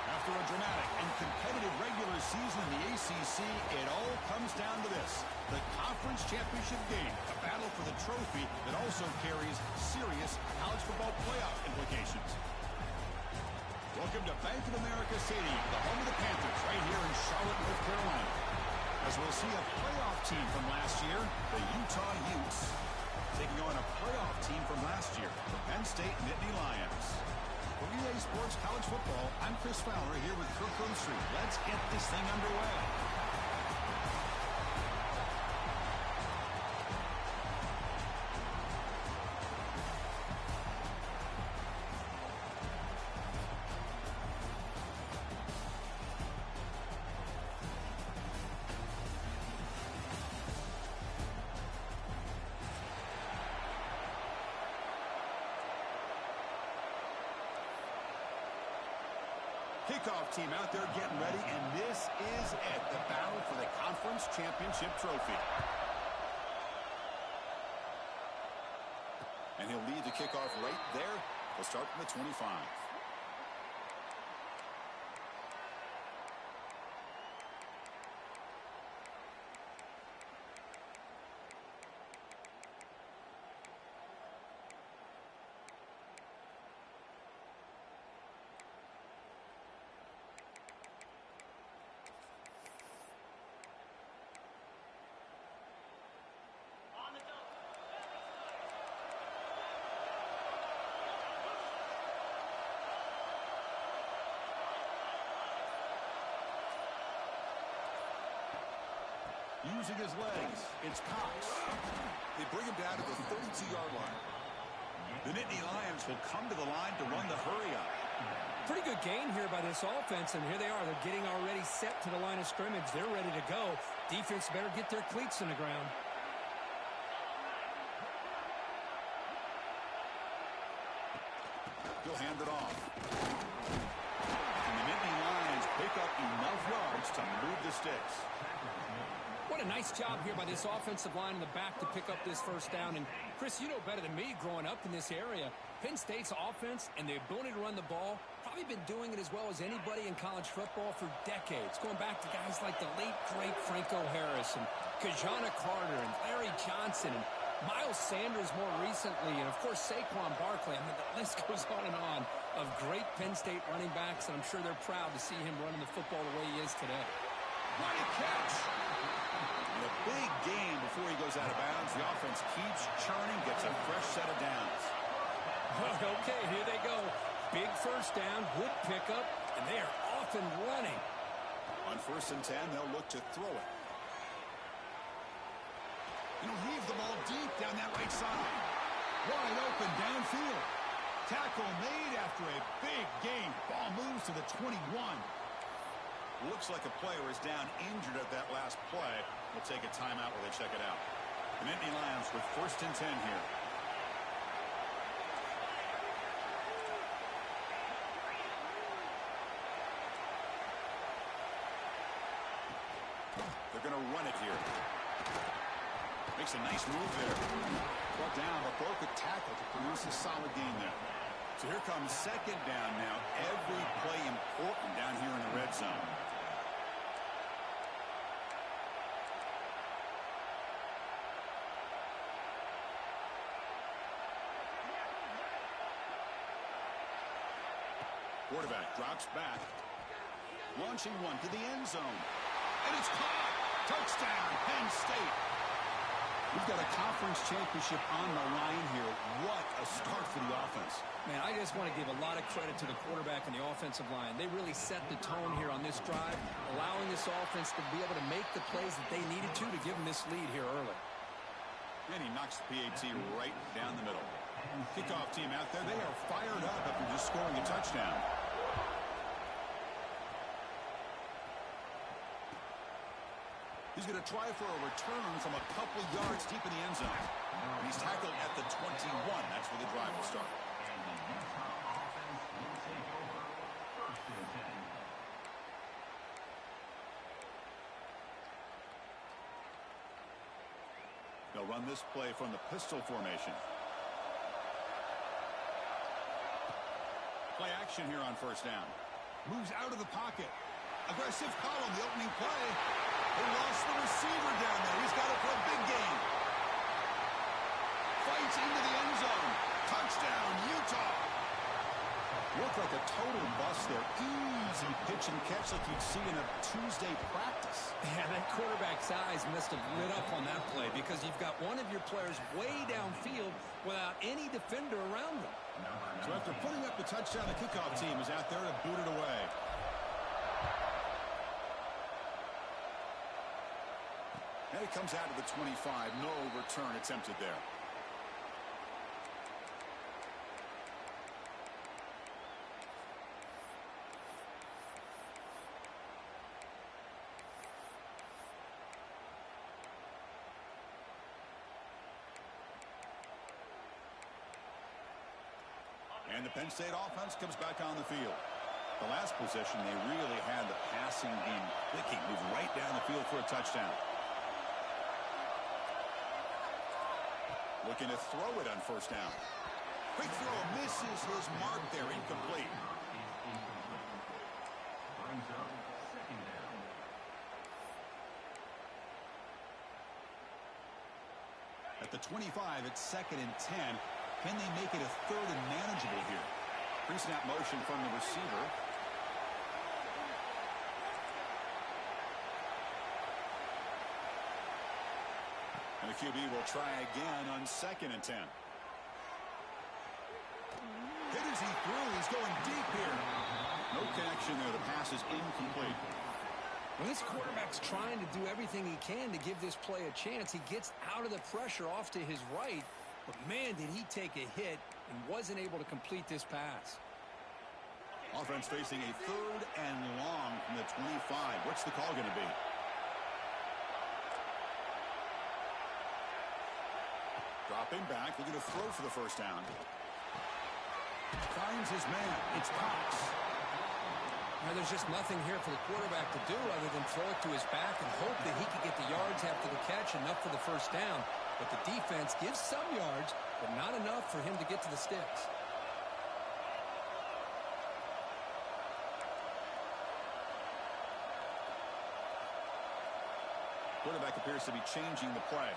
After a dramatic and competitive regular season in the ACC, it all comes down to this: the conference championship game, a battle for the trophy that also carries serious college football playoff implications. Welcome to Bank of America Stadium, the home of the Panthers, right here in Charlotte, North Carolina. As we'll see a playoff team from last year, the Utah Utes, taking on a playoff team from last year, the Penn State Nittany Lions. For Relay Sports College Football, I'm Chris Fowler here with Kirk Street. Let's get this thing underway. Kickoff team out there getting ready, and this is it, the battle for the conference championship trophy. And he'll lead the kickoff right there. He'll start from the 25. Using his legs, it's Cox. They bring him down to the 32-yard line. The Nittany Lions will come to the line to run the hurry-up. Pretty good gain here by this offense, and here they are. They're getting already set to the line of scrimmage. They're ready to go. Defense better get their cleats in the ground. He'll hand it off. And the Nittany Lions pick up enough yards to move the sticks. What a nice job here by this offensive line in the back to pick up this first down. And, Chris, you know better than me growing up in this area, Penn State's offense and the ability to run the ball, probably been doing it as well as anybody in college football for decades, going back to guys like the late, great Franco Harris and Kajana Carter and Larry Johnson and Miles Sanders more recently, and, of course, Saquon Barkley. I mean, the list goes on and on of great Penn State running backs, and I'm sure they're proud to see him running the football the way he is today. Mighty catch. And a big gain before he goes out of bounds. The offense keeps churning, gets a fresh set of downs. Okay, here they go. Big first down, good pickup, and they are off and running. On 1st and 10, they'll look to throw it. And he'll heave the ball deep down that right side. Wide open downfield. Tackle made after a big gain. Ball moves to the 21. Looks like a player is down injured at that last play. We'll take a timeout while they check it out. The Nittany Lions with 1st and 10 here. They're going to run it here. Makes a nice move there. Brought down, but broke a tackle to produce a solid gain there. So here comes second down now. Every play important down here in the red zone. Quarterback drops back. Launching one to the end zone. And it's caught. Touchdown, Penn State. We've got a conference championship on the line here. What a start for the offense. Man, I just want to give a lot of credit to the quarterback and the offensive line. They really set the tone here on this drive, allowing this offense to be able to make the plays that they needed to give them this lead here early. And he knocks the PAT right down the middle. Kickoff team out there. They are fired up after just scoring a touchdown. He's going to try for a return from a couple yards deep in the end zone. And he's tackled at the 21. That's where the drive will start. They'll run this play from the pistol formation. Play action here on first down. Moves out of the pocket. Aggressive call on the opening play. They lost the receiver down there. He's got it for a big gain. Fights into the end zone. Touchdown, Utah. Looked like a total bust there. Easy pitch and catch like you'd see in a Tuesday practice. Yeah, that quarterback's eyes must have lit up on that play because you've got one of your players way downfield without any defender around them. So after putting up the touchdown, the kickoff team is out there to boot it away. And it comes out of the 25. No return attempted there. And the Penn State offense comes back on the field. The last possession, they really had the passing game clicking. Moved right down the field for a touchdown. Looking to throw it on first down. Quick throw, misses his mark there, incomplete. At the 25, it's 2nd and 10. Can they make it a 3rd and manageable here? Pre-snap motion from the receiver. And the QB will try again on 2nd and 10. Hit as he threw. He's going deep here. No connection there. The pass is incomplete. Well, this quarterback's trying to do everything he can to give this play a chance. He gets out of the pressure off to his right. But, man, did he take a hit and wasn't able to complete this pass. Offense facing a 3rd and long from the 25. What's the call going to be? Dropping back, looking to throw for the first down. Finds his man. It's Cox. Now, there's just nothing here for the quarterback to do other than throw it to his back and hope that he can get the yards after the catch, enough for the first down. But the defense gives some yards, but not enough for him to get to the sticks. Quarterback appears to be changing the play.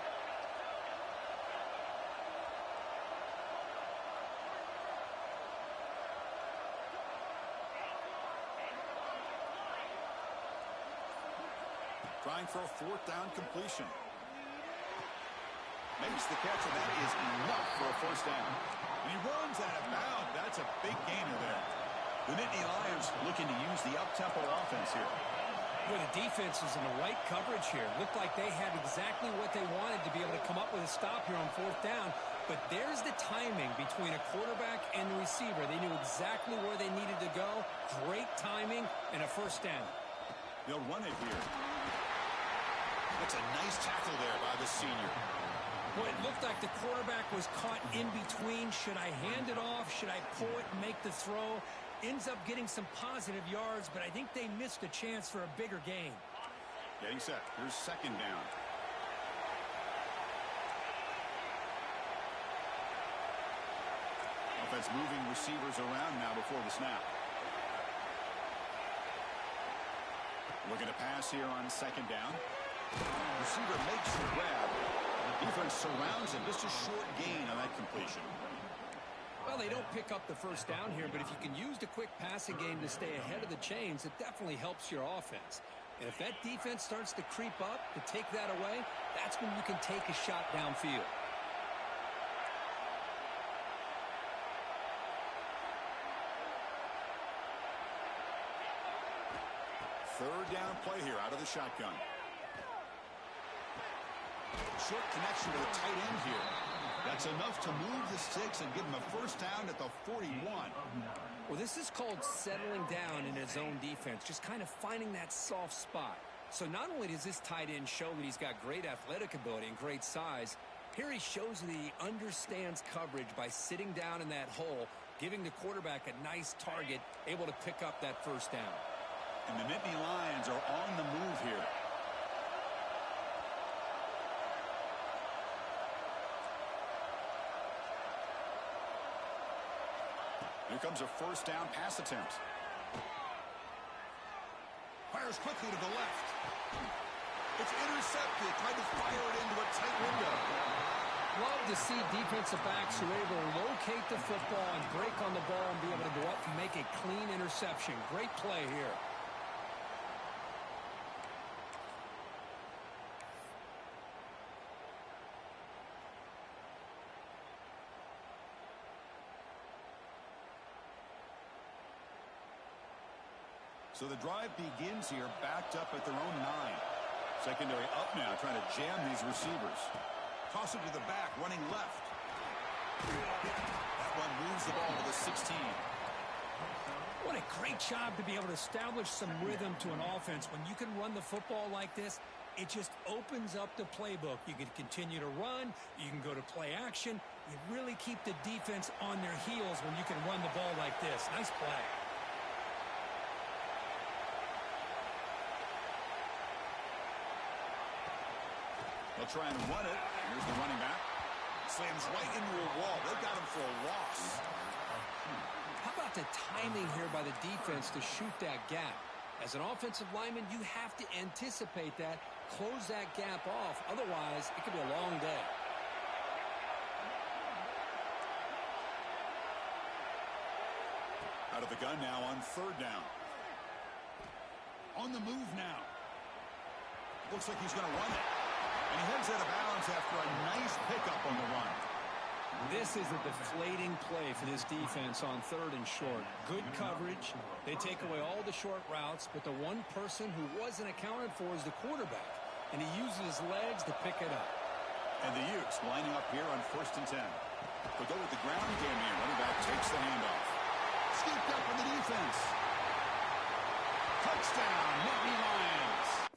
Trying for a 4th down completion. Makes the catch, and that is enough for a first down. And he runs out of bounds. That's a big gainer there. The Nittany Lions looking to use the up-tempo offense here. Well, the defense is in the right coverage here. Looked like they had exactly what they wanted to be able to come up with a stop here on 4th down. But there's the timing between a quarterback and the receiver. They knew exactly where they needed to go. Great timing and a first down. They'll run it here. That's a nice tackle there by the senior. Well, it looked like the quarterback was caught in between. Should I hand it off? Should I pull it and make the throw? Ends up getting some positive yards, but I think they missed a chance for a bigger gain. Getting set. Here's 2nd down. Offense It's moving receivers around now before the snap. Looking to pass here on second down. Receiver makes the grab. Defense surrounds him. Just a short gain on that completion. Well, they don't pick up the first down here, but if you can use the quick passing game to stay ahead of the chains, it definitely helps your offense. And if that defense starts to creep up to take that away, that's when you can take a shot downfield. Third down play here out of the shotgun. Short connection to the tight end here. That's enough to move the sticks and give him a first down at the 41. Well, this is called settling down in his own defense, just kind of finding that soft spot. So not only does this tight end show that he's got great athletic ability and great size, here he shows that he understands coverage by sitting down in that hole, giving the quarterback a nice target, able to pick up that first down. And the Nittany Lions are on the move here. Here comes a first down pass attempt. Fires quickly to the left. It's intercepted. Tried to fire it into a tight window. Love to see defensive backs who are able to locate the football and break on the ball and be able to go up and make a clean interception. Great play here. So the drive begins here, backed up at their own 9. Secondary up now, trying to jam these receivers. Toss it to the back, running left. That one moves the ball to the 16. What a great job to be able to establish some rhythm to an offense. When you can run the football like this, it just opens up the playbook. You can continue to run. You can go to play action. You really keep the defense on their heels when you can run the ball like this. Nice play. They'll try and run it. Here's the running back. Slams right into a wall. They got him for a loss. How about the timing here by the defense to shoot that gap? As an offensive lineman, you have to anticipate that, close that gap off. Otherwise, it could be a long day. Out of the gun now on third down. On the move now. Looks like he's going to run it. And he heads out of bounds after a nice pickup on the run. This is a deflating play for this defense on third and short. Good coverage. They take away all the short routes, but the one person who wasn't accounted for is the quarterback. And he uses his legs to pick it up. And the Utes lining up here on 1st and 10. They'll go with the ground game here. Running back takes the handoff. Scooped up in the defense. Touchdown, Nittany Lions.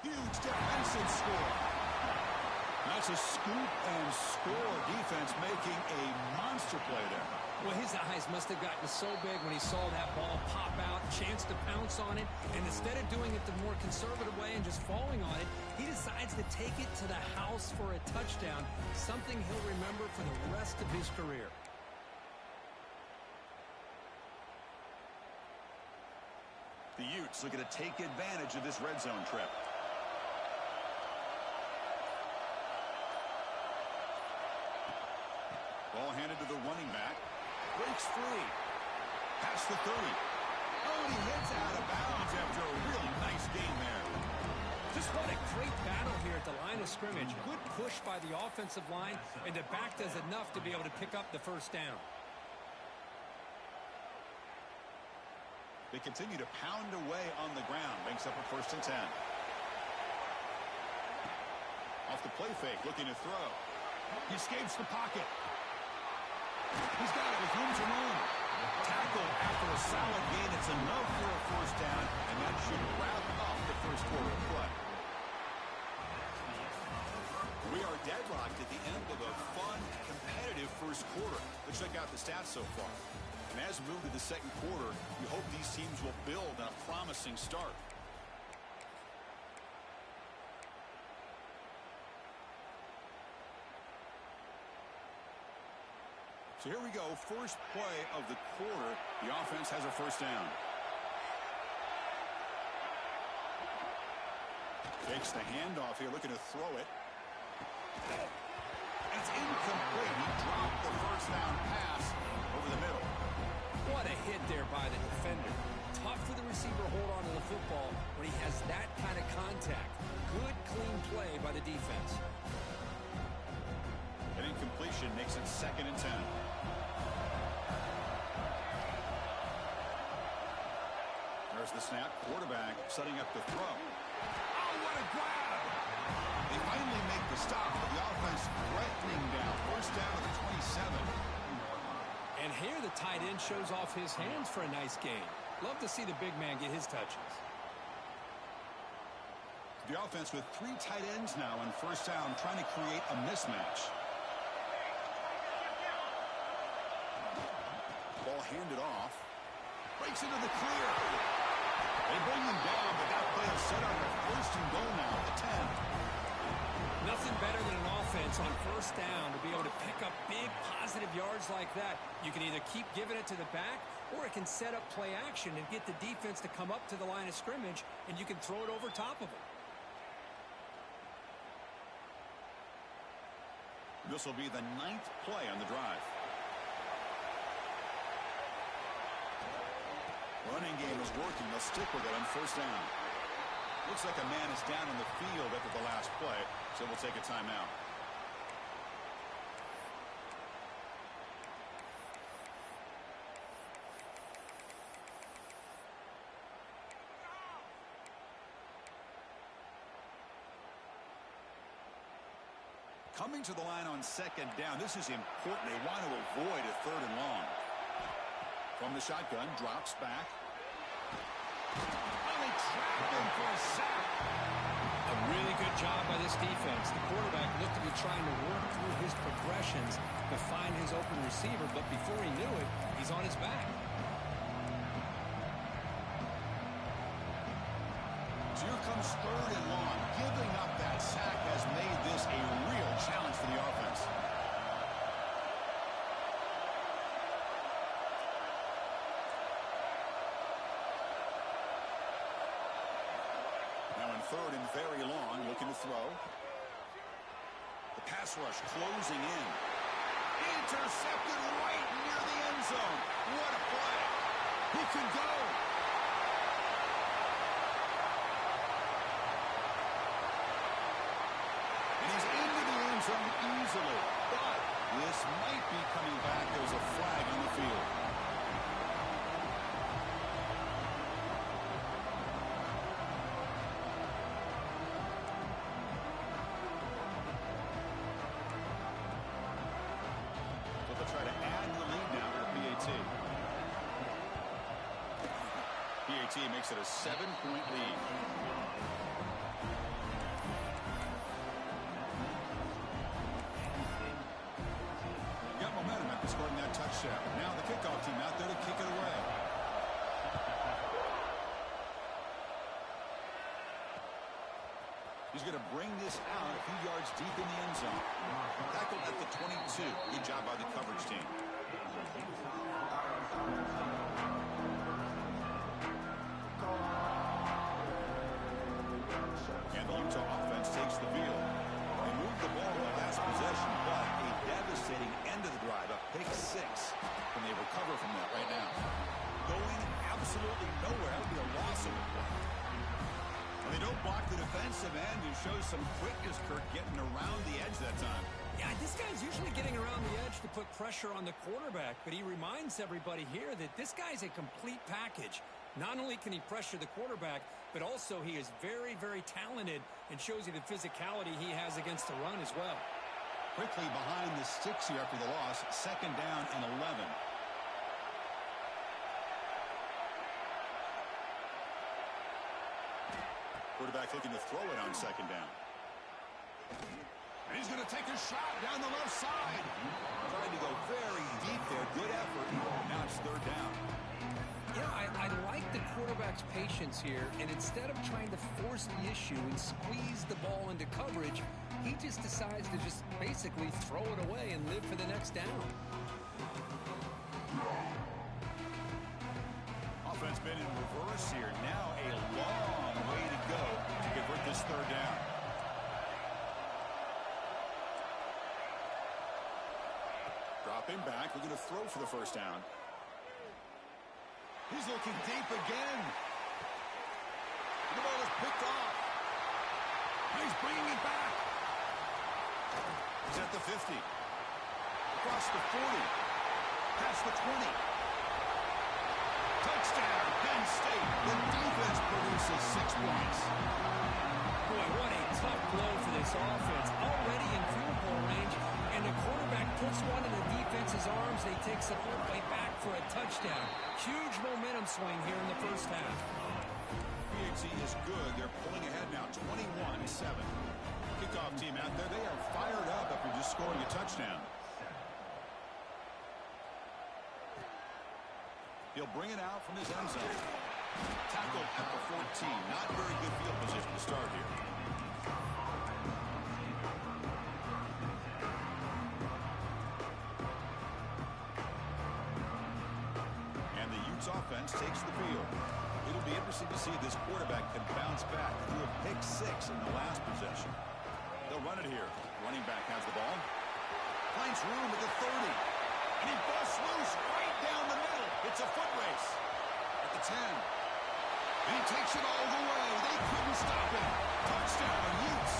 Huge defensive score. That's a scoop and score defense making a monster play there. Well, his eyes must have gotten so big when he saw that ball pop out, chance to pounce on it, and instead of doing it the more conservative way and just falling on it, he decides to take it to the house for a touchdown, something he'll remember for the rest of his career. The Utes looking to take advantage of this red zone trip. Ball handed to the running back. Breaks free. Past the 30. Oh, and he hits out of bounds after a really nice game there. Just what a great battle here at the line of scrimmage. Good push by the offensive line, and the back does enough to be able to pick up the first down. They continue to pound away on the ground. Banks up a 1st and 10. Off the play fake, looking to throw. He escapes the pocket. He's got it with room to run. Tackle after a solid gain. It's enough for a first down, and that should wrap up the first quarter of play. We are deadlocked at the end of a fun, competitive first quarter. Let's check out the stats so far. And as we move to the second quarter, we hope these teams will build on a promising start. So here we go, first play of the quarter. The offense has a first down. Takes the handoff here, looking to throw it. It's incomplete. He dropped the first down pass over the middle. What a hit there by the defender. Tough for the receiver to hold on to the football when he has that kind of contact. Good, clean play by the defense. An incompletion makes it 2nd and 10. There's the snap. Quarterback setting up the throw. Oh, what a grab! They finally make the stop, but the offense threatening down. First down to the 27. And here the tight end shows off his hands for a nice gain. Love to see the big man get his touches. The offense with 3 tight ends now on first down, trying to create a mismatch. Ball handed off. Breaks into the clear. They bring him down, but that play is set up at 1st and goal now at the 10. Nothing better than an offense on first down to be able to pick up big positive yards like that. You can either keep giving it to the back, or it can set up play action and get the defense to come up to the line of scrimmage, and you can throw it over top of it. This will be the 9th play on the drive. Running game is working. They'll stick with it on first down. Looks like a man is down on the field after the last play, so we'll take a timeout. Coming to the line on 2nd down. This is important. They want to avoid a 3rd and long. From the shotgun, drops back. Oh, they trapped him for a sack. A really good job by this defense. The quarterback looked to be trying to work through his progressions to find his open receiver, but before he knew it, he's on his back. So here comes 3rd and long. Giving up that sack has made this a real challenge for the offense. Now in 3rd and very long, looking to throw. The pass rush closing in. Intercepted right near the end zone. What a play. He can go. And he's into the end zone easily. But this might be coming back. There's a flag on the field. So they'll try to add the lead now to the PAT. PAT makes it a 7-point lead. Got momentum after scoring that touchdown. Now the kickoff team out there to kick it away. He's going to bring this out a few yards deep in the end zone. Tackled at the 22. Good job by the coverage team. And the Utah offense takes the field. They moved the ball in the last possession, but a devastating end of the drive, a pick 6. Can they recover from that right now? Going absolutely nowhere. That would be a loss of the play. And they don't block the defensive end, who shows some quickness, Kirk, getting around the edge that time. Yeah, this guy's usually getting around the edge to put pressure on the quarterback, but he reminds everybody here that this guy's a complete package. Not only can he pressure the quarterback, but also he is very, very talented and shows you the physicality he has against the run as well. Quickly behind the sticks here after the loss. 2nd down and 11. Quarterback looking to throw it on 2nd down. And he's going to take a shot down the left side. Trying to go very deep there. Good effort. Now it's 3rd down. Yeah, I like the quarterback's patience here, and instead of trying to force the issue and squeeze the ball into coverage, he just decides to just basically throw it away and live for the next down. course here. Now a long way to go to convert this third down. Dropping back, looking to throw for the first down. He's looking deep again. The ball is picked off. He's bringing it back. He's at the 50. Across the 40. Past the 20. Touchdown, Penn State. The defense produces 6 points. Boy, what a tough blow for this offense. Already in field goal range, and the quarterback puts one in the defense's arms. They take some way back for a touchdown. Huge momentum swing here in the first half. PHC is good. They're pulling ahead now, 21-7. Kickoff team out there. They are fired up after just scoring a touchdown. He'll bring it out from his end zone. Tackled at the 14. Not very good field position to start here. And the Utes offense takes the field. It'll be interesting to see if this quarterback can bounce back through a pick 6 in the last possession. They'll run it here. Running back has the ball. Finds room at the 30. And he busts loose right down the middle. It's a foot race. At the 10. And he takes it all the way. They couldn't stop him. Touchdown, Utes.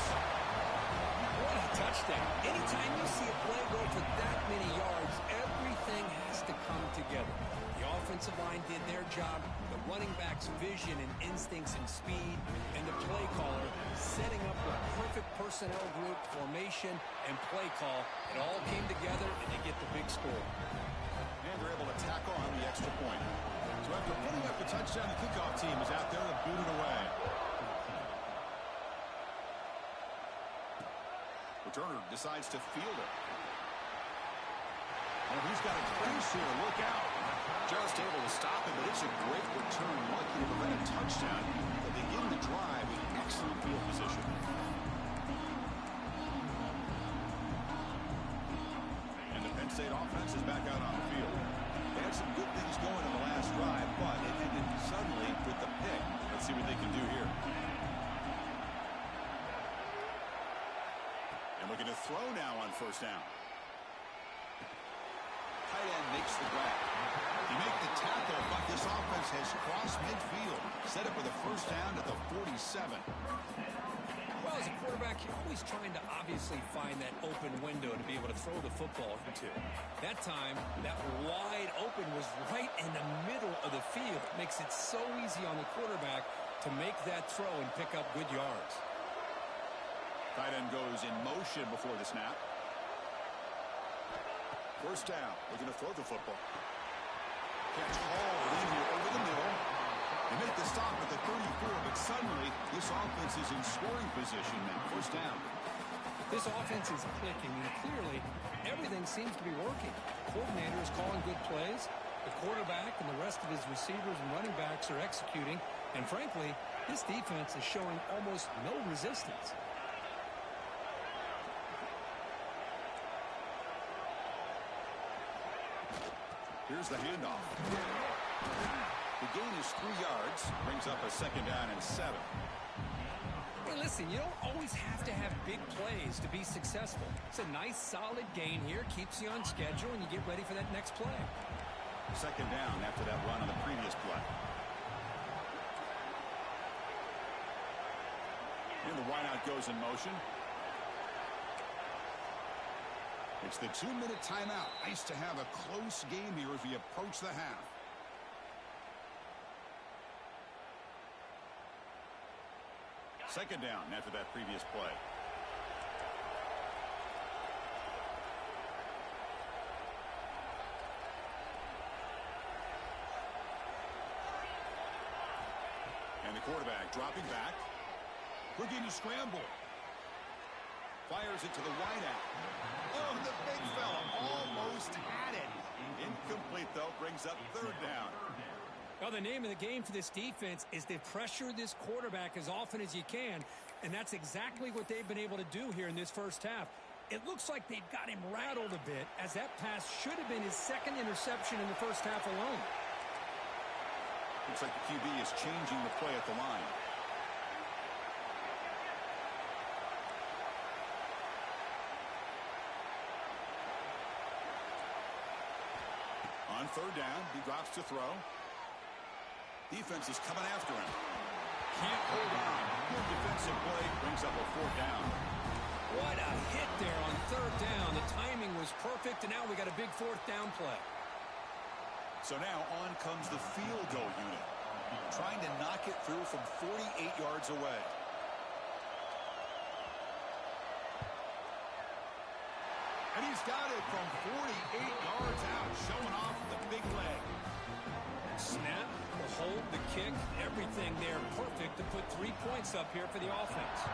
What a touchdown. Anytime you see a play go for that many yards, everything has to come together. The offensive line did their job, the running back's vision and instincts and speed, and the play caller setting up a perfect personnel group, formation, and play call. It all came together, and they get the big score. And they're able to tack on the extra point. So after putting up the touchdown, the kickoff team is out there to boot it away. Returner decides to field it. Oh, he's got a place here. Look out. Just able to stop him, but it's a great return. Lucky to prevent a touchdown. But they begin the drive with excellent field position. And the Penn State offense is back out on the field. They had some good things going in the last drive, but it ended suddenly with the pick. Let's see what they can do here. And looking to throw now on first down. Tight end makes the grab. He makes the tackle, but this offense has crossed midfield. Set up with a first down at the 47. Well, as a quarterback, you're always trying to obviously find that open window to be able to throw the football into. That time, that wide open was right in the middle of the field. Makes it so easy on the quarterback to make that throw and pick up good yards. Tight end goes in motion before the snap. First down, looking to throw the football. Catch hauled in here over the middle. They make the stop at the 34, but suddenly this offense is in scoring position now. First down. This offense is clicking, and clearly everything seems to be working. The coordinator is calling good plays. The quarterback and the rest of his receivers and running backs are executing. And frankly, this defense is showing almost no resistance. Here's the handoff. The gain is 3 yards. Brings up a second down and 7. Hey, listen, you don't always have to have big plays to be successful. It's a nice, solid gain here. Keeps you on schedule, and you get ready for that next play. Second down after that run on the previous play. And the wideout goes in motion. It's the 2-minute timeout. Nice to have a close game here as we approach the half. Second down after that previous play. And the quarterback dropping back. Looking to scramble. Fires it to the wideout. Oh, the big fella almost had it. Incomplete, though. Brings up third down. Well, the name of the game for this defense is to pressure this quarterback as often as you can, and that's exactly what they've been able to do here in this first half. It looks like they've got him rattled a bit, as that pass should have been his second interception in the first half alone. Looks like the QB is changing the play at the line. On third down, he drops to throw. Defense is coming after him. Can't hold on. Good defensive play. Brings up a fourth down. What a hit there on third down. The timing was perfect, and now we got a big fourth down play. So now on comes the field goal unit, trying to knock it through from 48 yards away. And he's got it from 48 yards out, showing off the big leg. Snap, the hold, the kick, everything there perfect to put 3 points up here for the offense.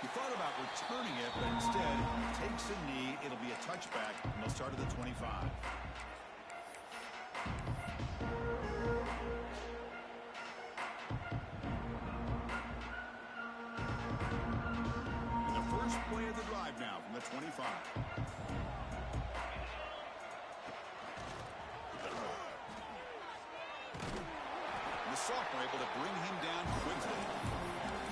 He thought about returning it, but instead takes a knee. It'll be a touchback, and they'll start at the 25. And the first play of the drive now from the 25. And the sophomore able to bring him down quickly.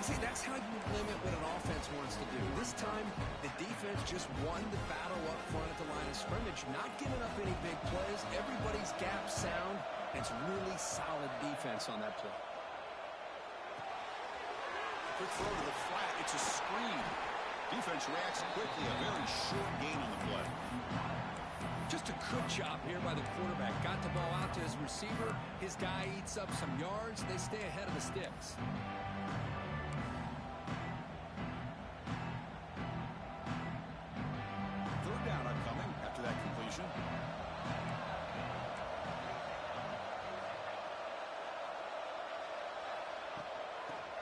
See, that's how you limit what an offense wants to do. This time, the defense just won the battle up front at the line of scrimmage, not giving up any big plays. Everybody's gap sound. It's really solid defense on that play. Quick throw to the flat. It's a screen. Defense reacts quickly. A very short gain on the play. Just a good job here by the quarterback. Got the ball out to his receiver. His guy eats up some yards. They stay ahead of the sticks.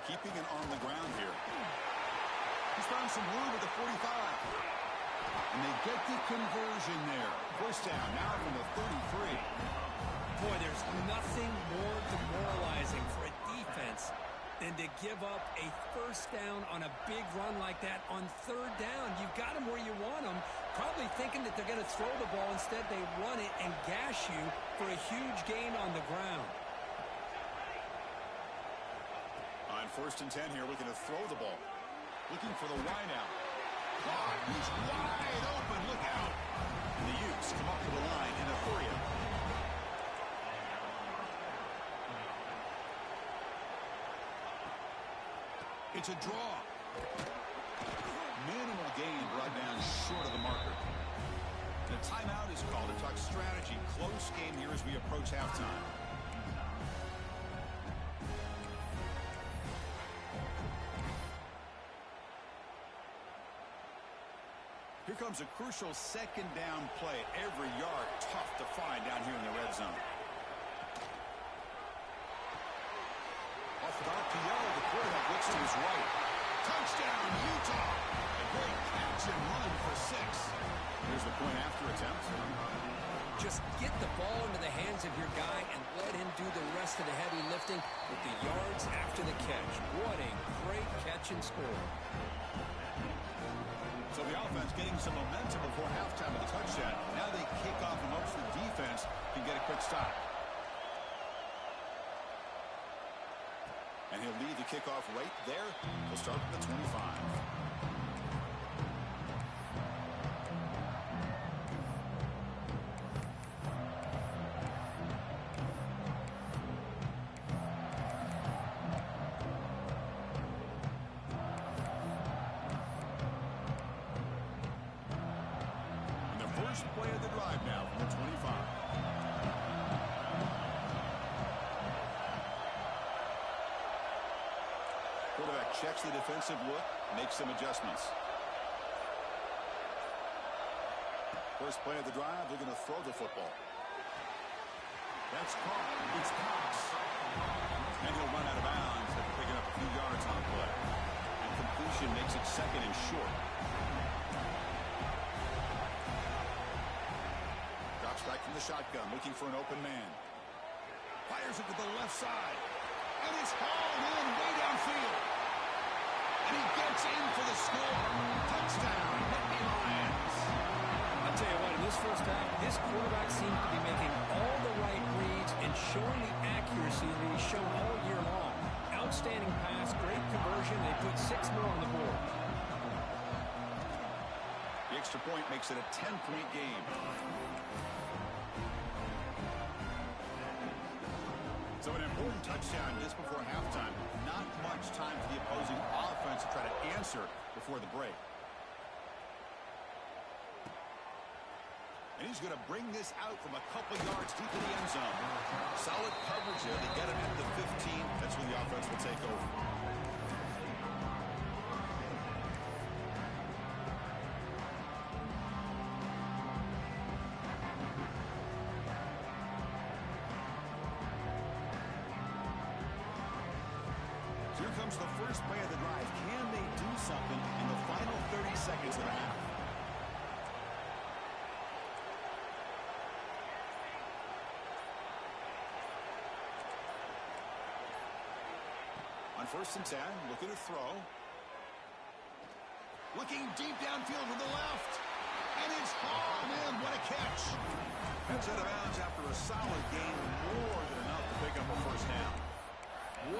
Keeping it on the ground here. He's found some room at the 45. And they get the conversion there. First down now from the 33. Boy, there's nothing more demoralizing for a defense than to give up a first down on a big run like that on third down. You've got them where you want them, probably thinking that they're going to throw the ball. Instead, they run it and gash you for a huge gain on the ground. On first and 10 here, looking to throw the ball. Looking for the wide out. Caught. He's wide open. Look out. And the Utes come up to the line in a 3. It's a draw. Minimal gain brought down short of the marker. The timeout is called to talk strategy. Close game here as we approach halftime. Here comes a crucial second down play. Every yard tough to find down here in the red zone. Off the RPO, the quarterback looks to his right. Touchdown, Utah! A great catch and run for 6. Here's the point after attempt. Just get the ball into the hands of your guy and let him do the rest of the heavy lifting with the yards after the catch. What a great catch and score. So the offense getting some momentum before halftime with a touchdown. Now they kick off and hopes the defense can get a quick stop. And he'll lead the kickoff right there. He'll start at the 25. First play of the drive now from the 25. Quarterback checks the defensive look, makes some adjustments. First play of the drive, they're going to throw the football. That's caught. It's Cox. And he'll run out of bounds after picking up a few yards on the play. And completion makes it second and short. Back from the shotgun, looking for an open man. Fires it to the left side. And it's hauled in way downfield. And he gets in for the score. Touchdown, Nittany Lions. I'll Tell you what, in this first half, this quarterback seems to be making all the right reads and showing the accuracy that he's shown all year long. Outstanding pass, great conversion. They put 6 more on the board. The extra point makes it a 10-point game. So an important touchdown just before halftime. Not much time for the opposing offense to try to answer before the break. And he's going to bring this out from a couple yards deep in the end zone. Solid coverage there. They get him at the 15. That's when the offense will take over. So here comes the first play of the drive. Can they do something in the final 30 seconds of the half? On 1st and 10, looking to throw. Looking deep downfield to the left. And it's hauled in. What a catch. Heads out of bounds after a solid gain. More than enough to pick up a first down.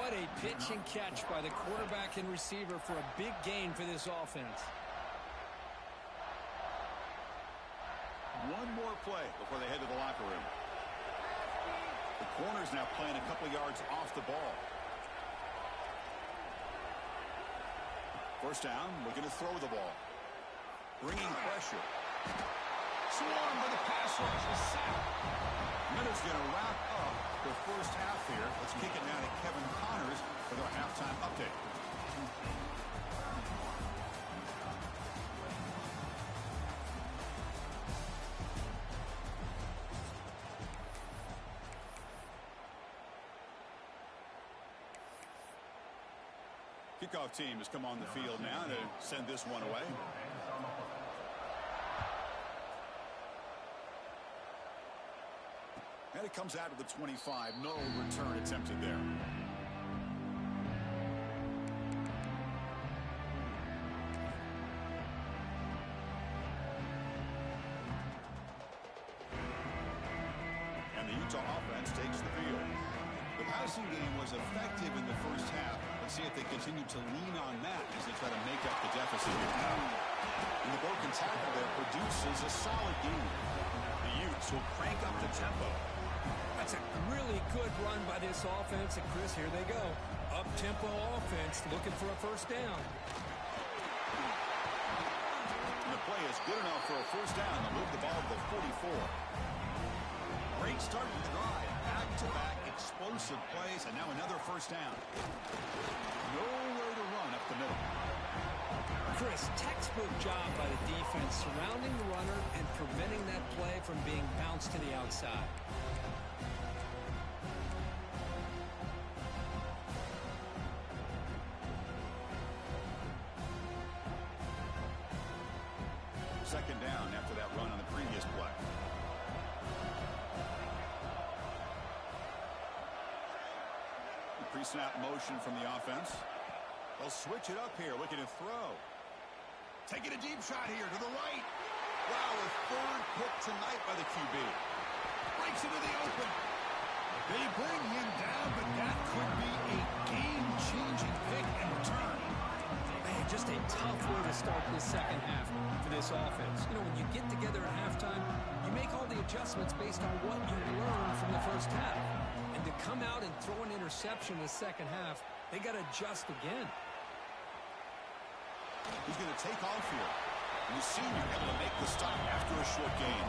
What a pitch and catch by the quarterback and receiver for a big gain for this offense. One more play before they head to the locker room. The corner's now playing a couple yards off the ball. First down, looking to throw the ball. Bringing pressure. Swarmed by the pass rush. A sack. Minutes going to wrap up the first half here. Let's kick it now to Kevin Connors for their halftime update. Kickoff team has come on the field now to send this one away. And it comes out of the 25. No return attempted there. And the Utah offense takes the field. The passing game was effective in the first half. Let's see if they continue to lean on that as they try to make up the deficit here. And the broken tackle there produces a solid game. The Utes will crank up the tempo. That's a really good run by this offense. And Chris, here they go. Up-tempo offense looking for a first down. And the play is good enough for a first down. They'll move the ball to the 44. Great start to the drive. Back-to-back explosive plays, and now another first down. Nowhere to run up the middle. Chris, textbook job by the defense surrounding the runner and preventing that play from being bounced to the outside. Second down after that run on the previous play. Pre-snap motion from the offense. They'll switch it up here, looking to throw. Taking a deep shot here to the right. Wow, a third pick tonight by the QB. Breaks into the open. They bring him down, but that could be a game-changing pick in return. Man, just a tough way to start this second half for this offense. You know, when you get together at halftime, you make all the adjustments based on what you learned from the first half. And to come out and throw an interception in the second half, they got to adjust again. He's going to take off here. And the senior able to make the stop after a short gain.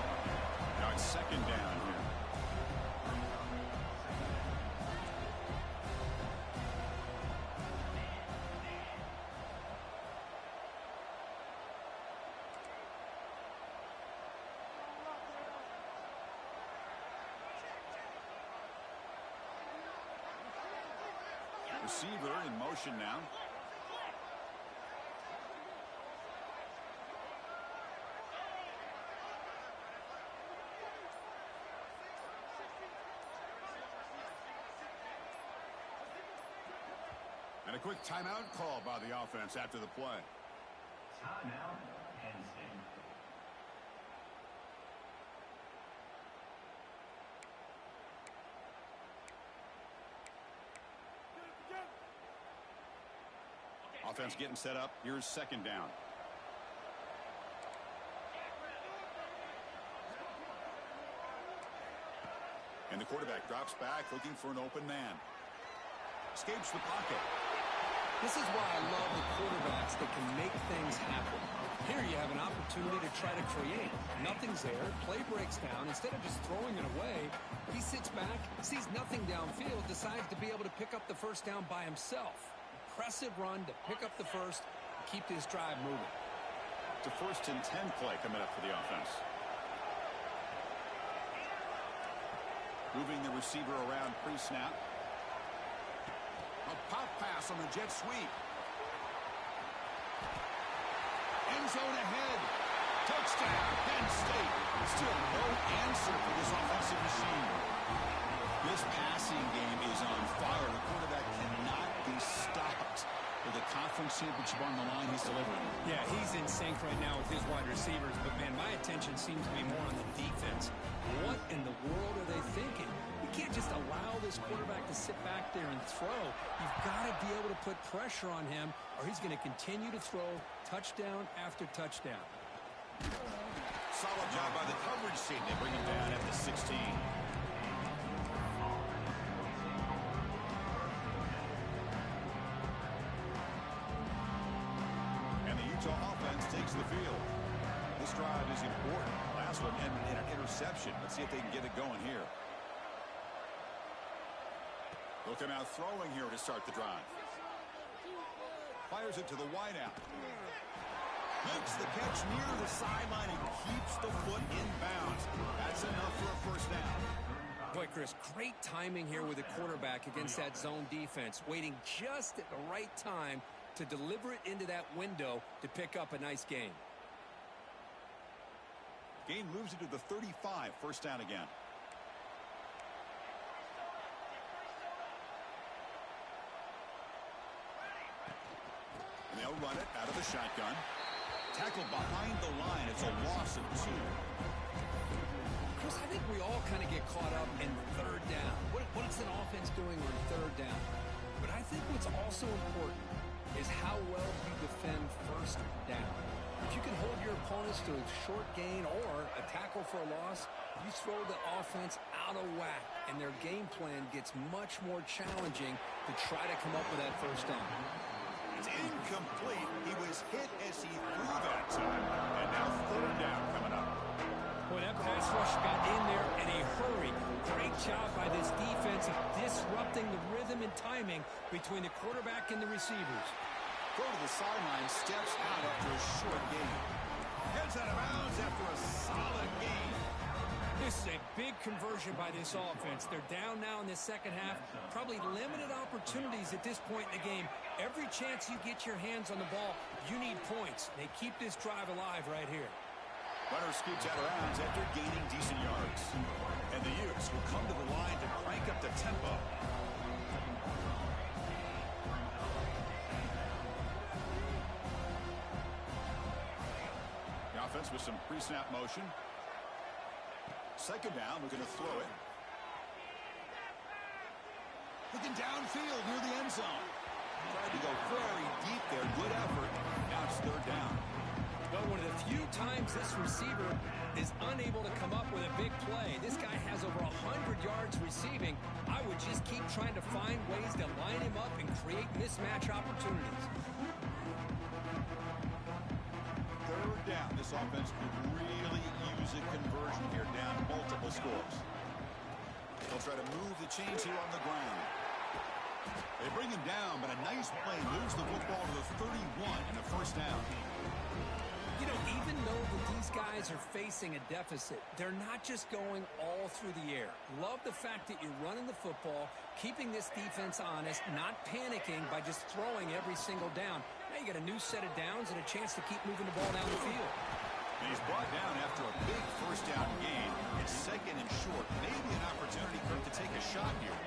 Now it's second down here. Receiver in motion now. And a quick timeout call by the offense after the play. Timeout, Penn State. Offense getting set up. Here's second down. And the quarterback drops back looking for an open man. Escapes the pocket. This is why I love the quarterbacks that can make things happen. Here you have an opportunity to try to create. Nothing's there. Play breaks down. Instead of just throwing it away, he sits back, sees nothing downfield, decides to be able to pick up the first down by himself. Impressive run to pick up the first and keep this drive moving. It's a 1st and 10 play coming up for the offense. Moving the receiver around pre-snap. A pop pass on the jet sweep. End zone ahead. Touchdown, Penn State. Still no answer for this offensive machine. This passing game is on fire. The quarterback cannot be stopped. With a conference championship on the line, he's delivering. Yeah, he's in sync right now with his wide receivers. But, man, my attention seems to be more on the defense. What in the world are they thinking? You can't just allow this quarterback to sit back there and throw. You've got to be able to put pressure on him, or he's going to continue to throw touchdown after touchdown. Solid job by the coverage team. They bring him down at the 16. And the Utah offense takes the field. This drive is important. Last one ended in an interception. Let's see if they can get it going here. They'll come out throwing here to start the drive. Fires it to the wideout. Makes the catch near the sideline and keeps the foot in bounds. That's enough for a first down. Boy, Chris, great timing here with the quarterback against that zone defense, waiting just at the right time to deliver it into that window to pick up a nice gain. Gain moves it to the 35, first down again. And they'll run it out of the shotgun. Tackled behind the line. It's a loss of 2. Chris, I think we all kind of get caught up in third down. What's an offense doing on third down? But I think what's also important is how well you defend first down. If you can hold your opponents to a short gain or a tackle for a loss, you throw the offense out of whack, and their game plan gets much more challenging to try to come up with that first down. It's incomplete. He was hit as he threw that time. And now third down coming up. Boy, that pass rush got in there in a hurry. Great job by this defense of disrupting the rhythm and timing between the quarterback and the receivers. Go to the sideline, steps out after a short gain. Heads out of bounds after a solid gain. This is a big conversion by this offense. They're down now in the second half. Probably limited opportunities at this point in the game. Every chance you get your hands on the ball, you need points. They keep this drive alive right here. Runner scoots out of bounds after gaining decent yards. And the Utes will come to the line to crank up the tempo. The offense with some pre-snap motion. Second down, we're going to throw it. Looking downfield near the end zone. Tried to go very deep there. Good effort. Now it's third down. Well, one of the few times this receiver is unable to come up with a big play. This guy has over 100 yards receiving. I would just keep trying to find ways to line him up and create mismatch opportunities. Third down. This offense could really use a conversion here, down multiple scores. They'll try to move the chains here on the ground. They bring him down, but a nice play moves the football to the 31 and a first down. You know, even though that these guys are facing a deficit, they're not just going all through the air. Love the fact that you're running the football, keeping this defense honest, not panicking by just throwing every single down. Now you got a new set of downs and a chance to keep moving the ball down the field. And he's brought down after a big first down gain. It's second and short. Maybe an opportunity for him to take a shot here.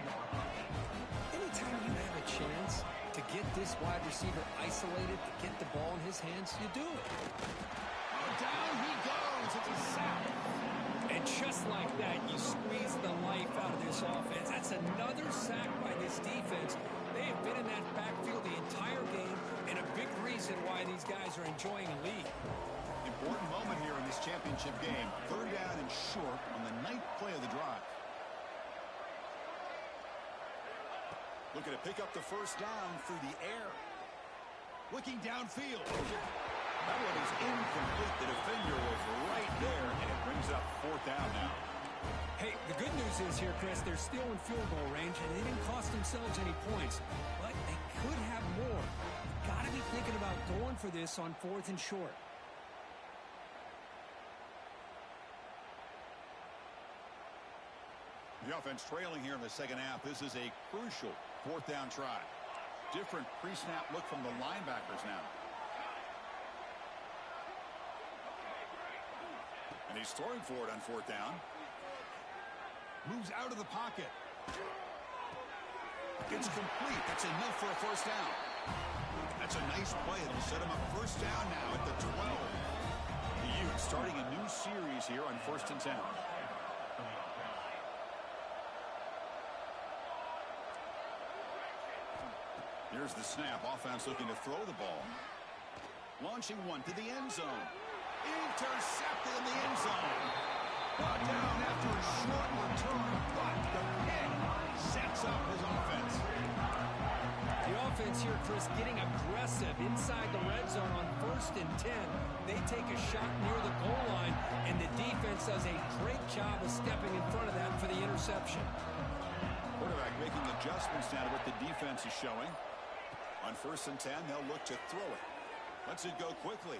Anytime you have a chance to get this wide receiver isolated, to get the ball in his hands, you do it. Oh, down he goes. It's a sack. And just like that, you squeeze the life out of this offense. That's another sack by this defense. They have been in that backfield the entire game, and a big these guys are enjoying a lead. Important moment here in this championship game. 3rd down and short on the 9th play of the drive. Looking to pick up the first down through the air. Looking downfield. That one is incomplete. The defender was right there, and it brings up 4th down now. Hey, the good news is here, Chris, they're still in field goal range, and they didn't cost themselves any points. But they could have more. Got to be thinking about going for this on 4th and short. The offense trailing here in the second half. This is a crucial 4th down try. Different pre-snap look from the linebackers now. And he's throwing for it on 4th down. Moves out of the pocket. It's complete. That's enough for a first down. That's a nice play. It'll set him up first down now at the 12. The Utes starting a new series here on 1st and 10. Here's the snap. Offense looking to throw the ball. Launching one to the end zone. Intercepted in the end zone. Brought down after a short return, but the pick sets up his offense. The offense here, Chris, getting aggressive inside the red zone on 1st and 10. They take a shot near the goal line, and the defense does a great job of stepping in front of that for the interception. Quarterback making adjustments now to what the defense is showing. On 1st and 10, they'll look to throw it. Lets it go quickly.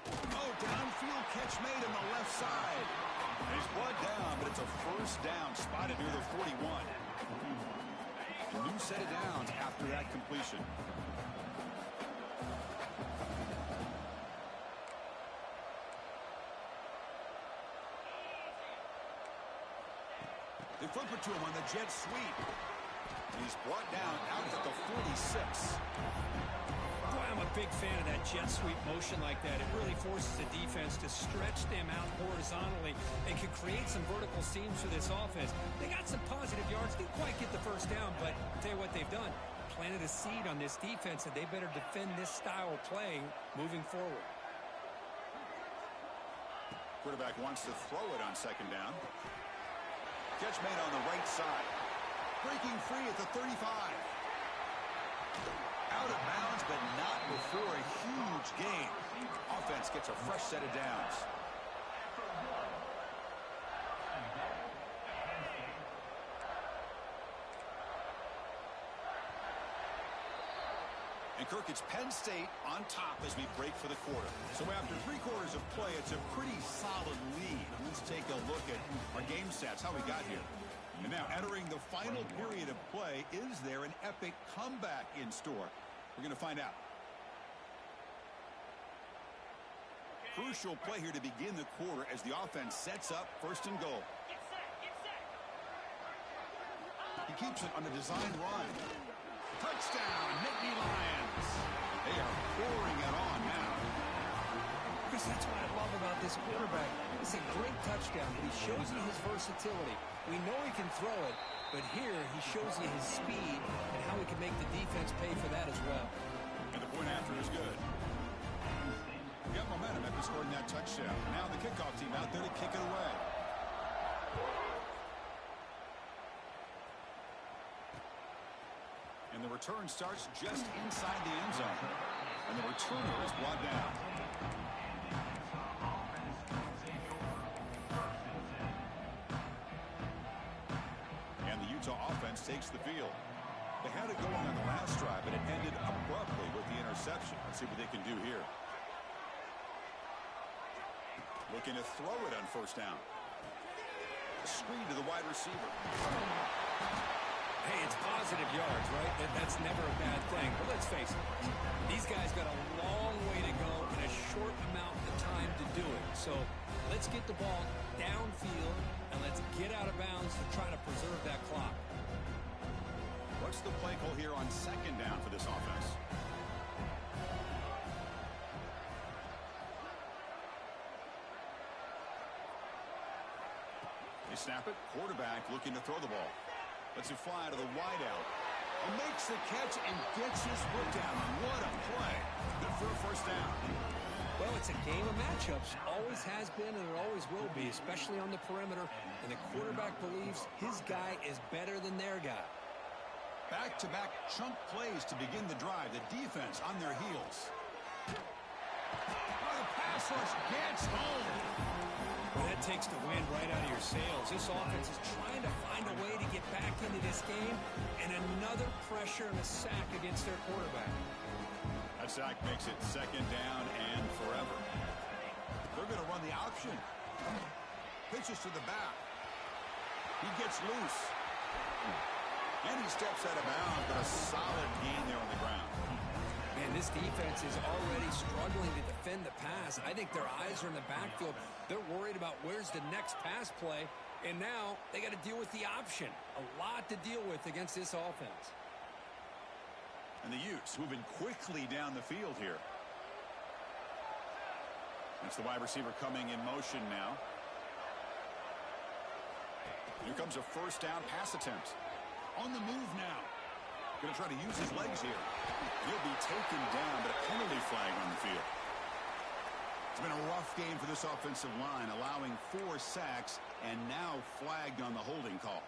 Oh, downfield catch made on the left side. And he's brought down, but it's a first down spotted near the 41. A new set of downs after that completion. They flip it to him on the jet sweep. He's brought down out at the 46. Boy, I'm a big fan of that jet sweep motion like that. It really forces the defense to stretch them out horizontally and can create some vertical seams for this offense. They got some positive yards. Didn't quite get the first down, but I'll tell you what they've done. Planted a seed on this defense, and they better defend this style of play moving forward. Quarterback wants to throw it on 2nd down. Catch made on the right side. Breaking free at the 35. Out of bounds, but not before a huge gain. Offense gets a fresh set of downs. And Kirk, it's Penn State on top as we break for the quarter. So after 3 quarters of play, it's a pretty solid lead. Let's take a look at our game stats, how we got here. And now entering the final period of play, is there an epic comeback in store? We're going to find out. Crucial play here to begin the quarter as the offense sets up 1st and goal. He keeps it on a design run. Touchdown, Nittany Lions. They are pouring it on now. Chris, that's what I love about this quarterback. It's a great touchdown, but he shows you his versatility. We know he can throw it, but here he shows you his speed and how he can make the defense pay for that as well. And the point after is good. We got momentum after scoring that touchdown. Now the kickoff team out there to kick it away. And the return starts just inside the end zone. And the returner is brought down. And the Utah offense takes the field. They had it going on the last drive, but it ended abruptly with the interception. Let's see what they can do here. Looking to throw it on 1st down. A screen to the wide receiver. Hey, it's positive yards, right? That's never a bad thing. But let's face it, these guys got a long way to go in a short amount of time to do it. So let's get the ball downfield, and let's get out of bounds to try to preserve that clock. What's the play call here on 2nd down for this offense? They snap it. Quarterback looking to throw the ball. Lets it fly to the wideout. And makes the catch and gets his foot down. What a play. Good for a first down. Well, it's a game of matchups. Always has been and it always will be, especially on the perimeter. And the quarterback believes his guy is better than their guy. Back-to-back chunk plays to begin the drive. The defense on their heels. Oh, the pass rush gets home. Well, that takes the wind right out of your sails. This offense is trying to find a way to get back into this game. And another pressure and a sack against their quarterback. That sack makes it second down and forever. They're going to run the option. Pitches to the back. He gets loose. And he steps out of bounds, but a solid gain there on the ground. Man, this defense is already struggling to defend the pass. I think their eyes are in the backfield. They're worried about where's the next pass play. And now they got to deal with the option. A lot to deal with against this offense. And the Utes moving quickly down the field here. That's the wide receiver coming in motion now. Here comes a first down pass attempt. On the move now. Going to try to use his legs here. He'll be taken down, but a penalty flag on the field. It's been a rough game for this offensive line, allowing 4 sacks and now flagged on the holding call.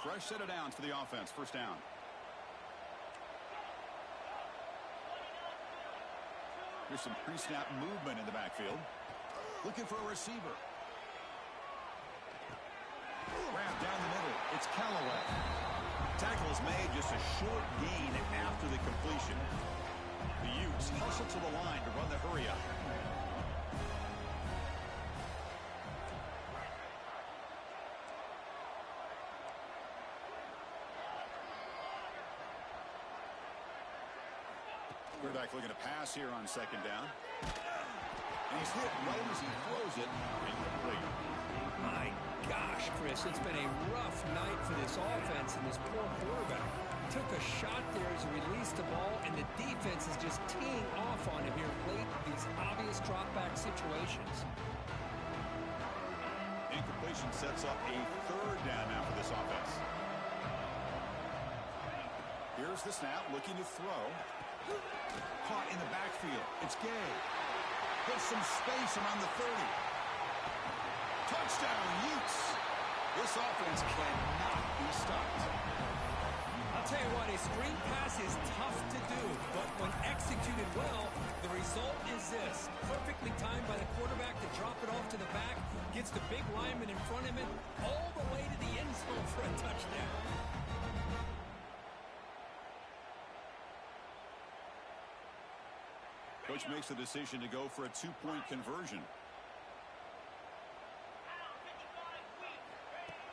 Fresh set of downs for the offense. First down. Here's some pre-snap movement in the backfield. Looking for a receiver. Wrapped down the middle. It's Callaway. Tackle is made, just a short gain after the completion. The Utes hustle to the line to run the hurry up. Quarterback looking to pass here on second down. And he's hit right as he throws it. Incomplete. My gosh, Chris, it's been a rough night for this offense and this poor quarterback. Took a shot there as he released the ball, and the defense is just teeing off on him here late in these obvious drop-back situations. Incompletion sets up a third down now for this offense. Here's the snap, looking to throw. Caught in the backfield. It's Gay. Gets some space around the 30. Touchdown, Utes. This offense cannot be stopped. I'll tell you what, a screen pass is tough to do, but when executed well, the result is this. Perfectly timed by the quarterback to drop it off to the back, gets the big lineman in front of him, all the way to the end zone for a touchdown. Coach makes the decision to go for a 2-point conversion.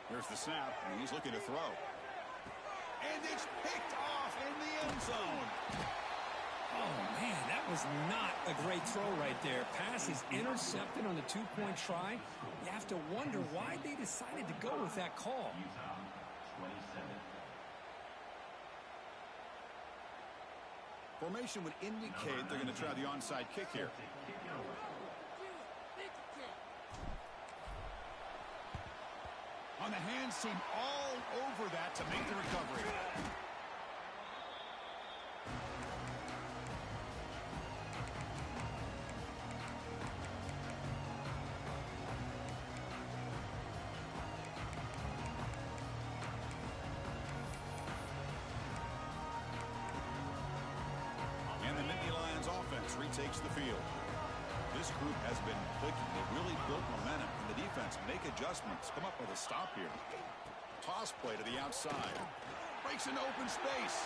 Here's the snap, and he's looking to throw. And it's picked off in the end zone. Oh, man, that was not a great throw right there. Pass is intercepted on the 2-point try. You have to wonder why they decided to go with that call. Formation would indicate they're going to try the onside kick here. On the hands team all over that to make the recovery. Retakes the field. This group has been clicking. They really built momentum. And the defense make adjustments. Come up with a stop here. Toss play to the outside. Breaks into open space.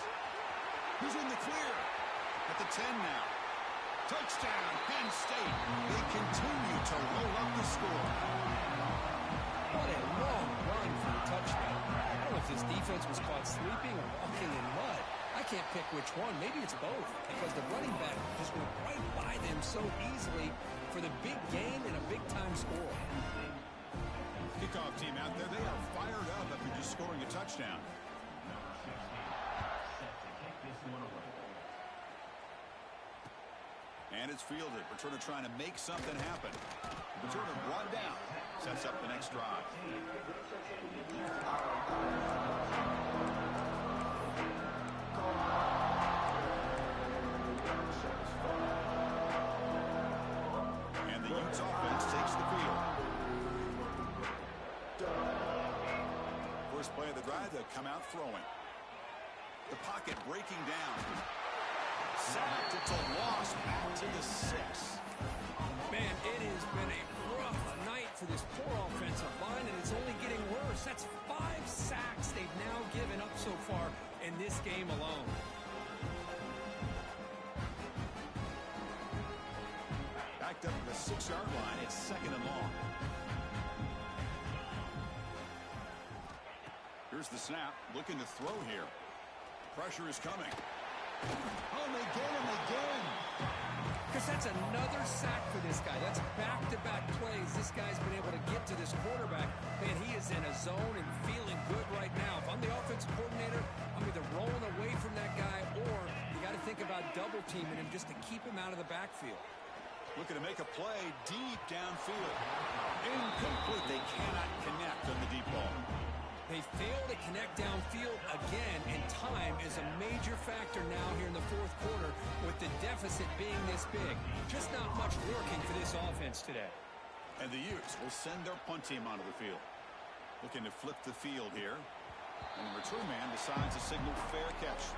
He's in the clear. At the 10 now. Touchdown, Penn State. They continue to roll up the score. What a long run for the touchdown. I don't know if this defense was caught sleeping or walking in mud. I can't pick which one. Maybe it's both, because the running back just went right by them so easily for the big gain and a big-time score. Kickoff team out there, they are fired up after just scoring a touchdown. And it's fielded. Returner trying to make something happen. Returner brought down. Sets up the next drive. And the Utes offense takes the field. First play of the drive, they'll come out throwing. The pocket breaking down. Sacked. It's a loss. Back to the 6. Man, it has been a rough night for this poor offensive line, and it's only getting worse. That's 5 sacks they've now given up so far in this game alone. Backed up to the 6-yard line. It's 2nd and long. Here's the snap. Looking to throw here. Pressure is coming. Oh, they get him again. Because that's another sack for this guy. That's back-to-back plays. This guy's been able to get to this quarterback. Man, he is in a zone and feeling good right now. If I'm the offensive coordinator, I'm either rolling away from that guy or you got to think about double-teaming him just to keep him out of the backfield. Looking to make a play deep downfield. Incomplete. They cannot connect on the deep ball. They fail to connect downfield again, and time is a major factor now here in the 4th quarter with the deficit being this big. Just not much working for this offense today. And the Utes will send their punt team onto the field. Looking to flip the field here. And the return man decides to signal fair catch.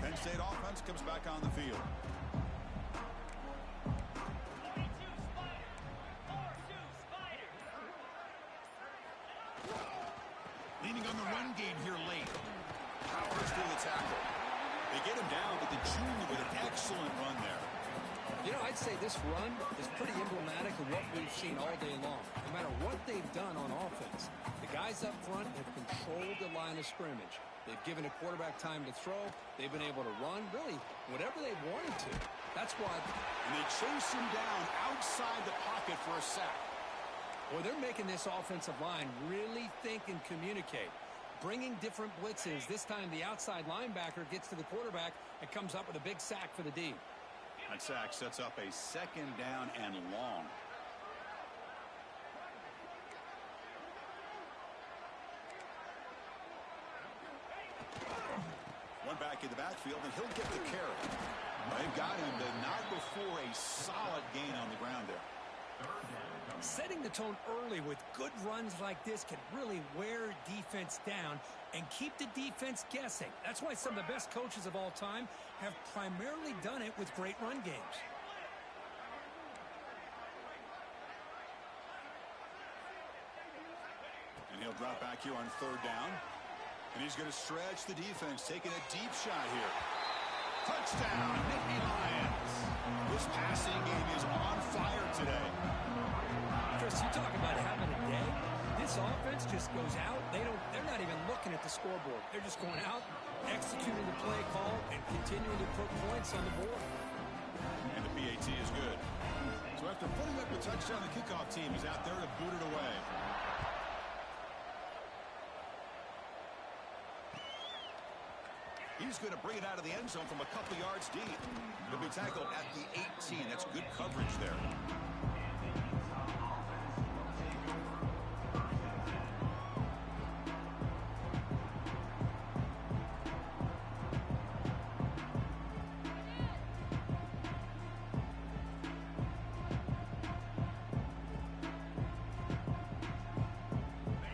Penn State offense comes back on the field. Leaning on the run game here late. Powers through the tackle. They get him down, but the junior with an excellent run there. You know, I'd say this run is pretty emblematic of what we've seen all day long. No matter what they've done on offense, the guys up front have controlled the line of scrimmage. They've given a quarterback time to throw. They've been able to run, really, whatever they wanted to. That's why. And they chase him down outside the pocket for a sack. Well, they're making this offensive line really think and communicate. Bringing different blitzes. This time the outside linebacker gets to the quarterback and comes up with a big sack for the D. That sack sets up a 2nd down and long. One back in the backfield, and he'll get the carry. They've got him, but not before a solid gain on the ground there. Setting the tone early with good runs like this can really wear defense down and keep the defense guessing. That's why some of the best coaches of all time have primarily done it with great run games. And he'll drop back here on 3rd down. And he's going to stretch the defense, taking a deep shot here. Touchdown, Nittany Lions. This passing game is on fire today. Chris, you talk about having a day. This offense just goes out. They're not even looking at the scoreboard. They're just going out, executing the play call, and continuing to put points on the board. And the PAT is good. So after putting up a touchdown, the kickoff team is out there to boot it away. He's going to bring it out of the end zone from a couple yards deep. He'll be tackled at the 18. That's good coverage there.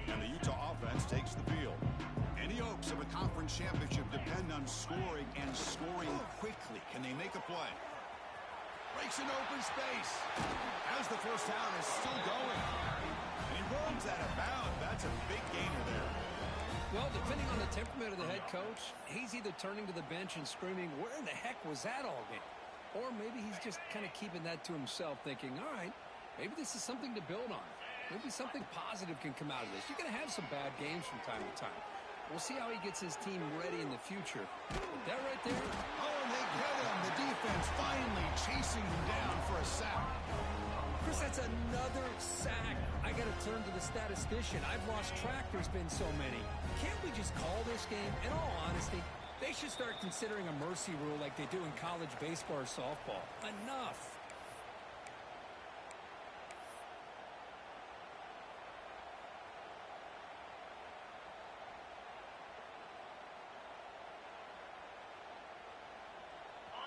And the Utah offense takes the field. Any hopes of a conference championship depend on scoring and scoring quickly. Can they make a play? Breaks an open space. As the first down is still going. And he runs out of bounds. That's a big gainer there. Well, depending on the temperament of the head coach, he's either turning to the bench and screaming, where in the heck was that all game? Or maybe he's just kind of keeping that to himself, thinking, all right, maybe this is something to build on. Maybe something positive can come out of this. You're going to have some bad games from time to time. We'll see how he gets his team ready in the future. But that right there. Oh, and they get him. The defense finally chasing him down for a sack. Chris, that's another sack. I got to turn to the statistician. I've lost track. There's been so many. Can't we just call this game? In all honesty, they should start considering a mercy rule like they do in college baseball or softball. Enough.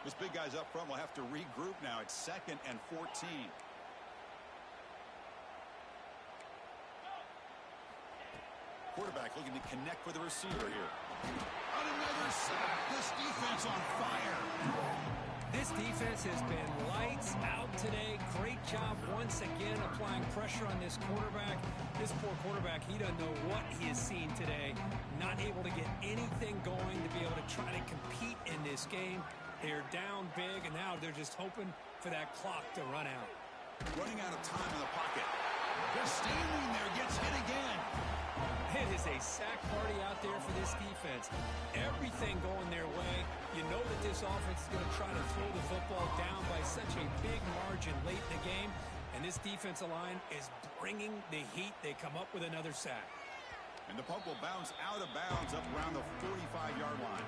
This big guy's up front will have to regroup now. It's 2nd and 14. Quarterback looking to connect with the receiver here. On another sack. This defense on fire. This defense has been lights out today. Great job once again applying pressure on this quarterback. This poor quarterback, he doesn't know what he has seen today. Not able to get anything going to be able to try to compete in this game. They're down big, and now they're just hoping for that clock to run out. Running out of time in the pocket. Just standing there, gets hit again. It is a sack party out there for this defense. Everything going their way. You know that this offense is going to try to throw the football down by such a big margin late in the game, and this defensive line is bringing the heat. They come up with another sack. And the puck will bounce out of bounds up around the 45-yard line.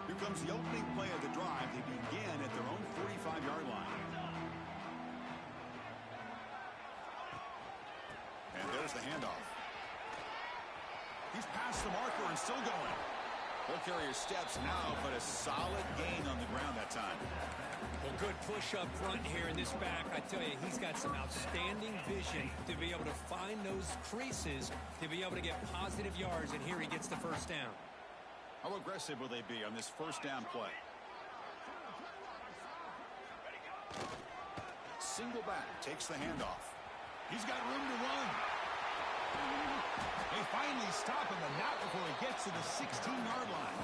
Here comes the opening play of the drive. They begin at their own 45-yard line. And there's the handoff. He's past the marker and still going. Ball carrier steps now, but a solid gain on the ground that time. Well, good push up front here in this back. I tell you, he's got some outstanding vision to be able to find those creases, to be able to get positive yards, and here he gets the first down. How aggressive will they be on this first down play? Single back, takes the handoff. He's got room to run. They finally stop him, and not before he gets to the 16-yard line.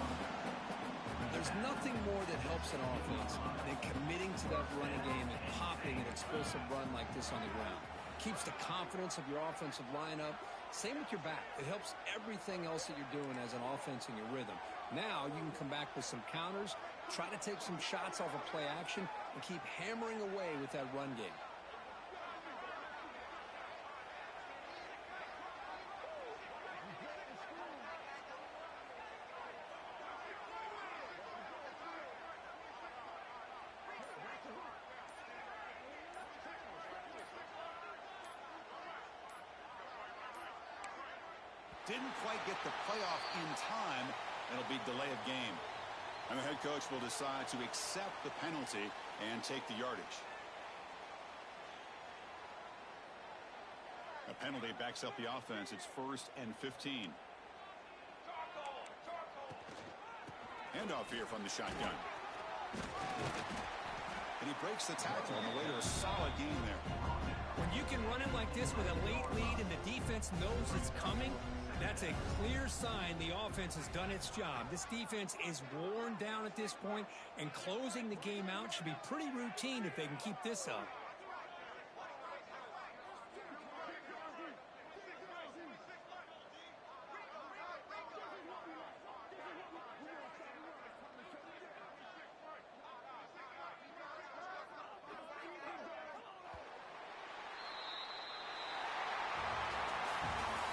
There's nothing more that helps an offense than committing to that running game and popping an explosive run like this on the ground. Keeps the confidence of your offensive lineup. Same with your back. It helps everything else that you're doing as an offense in your rhythm. Now you can come back with some counters, try to take some shots off of play action, and keep hammering away with that run game. Didn't quite get the playoff in time. It'll be delay of game. And the head coach will decide to accept the penalty and take the yardage. A penalty backs up the offense. It's 1st and 15. Handoff here from the shotgun. And he breaks the tackle on the way to a solid gain there. When you can run it like this with a late lead and the defense knows it's coming, that's a clear sign the offense has done its job. This defense is worn down at this point, and closing the game out should be pretty routine if they can keep this up.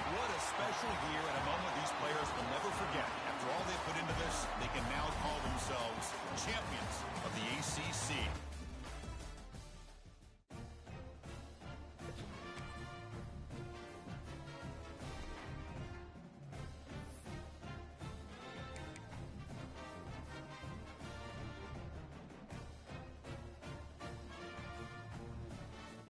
What a special year and a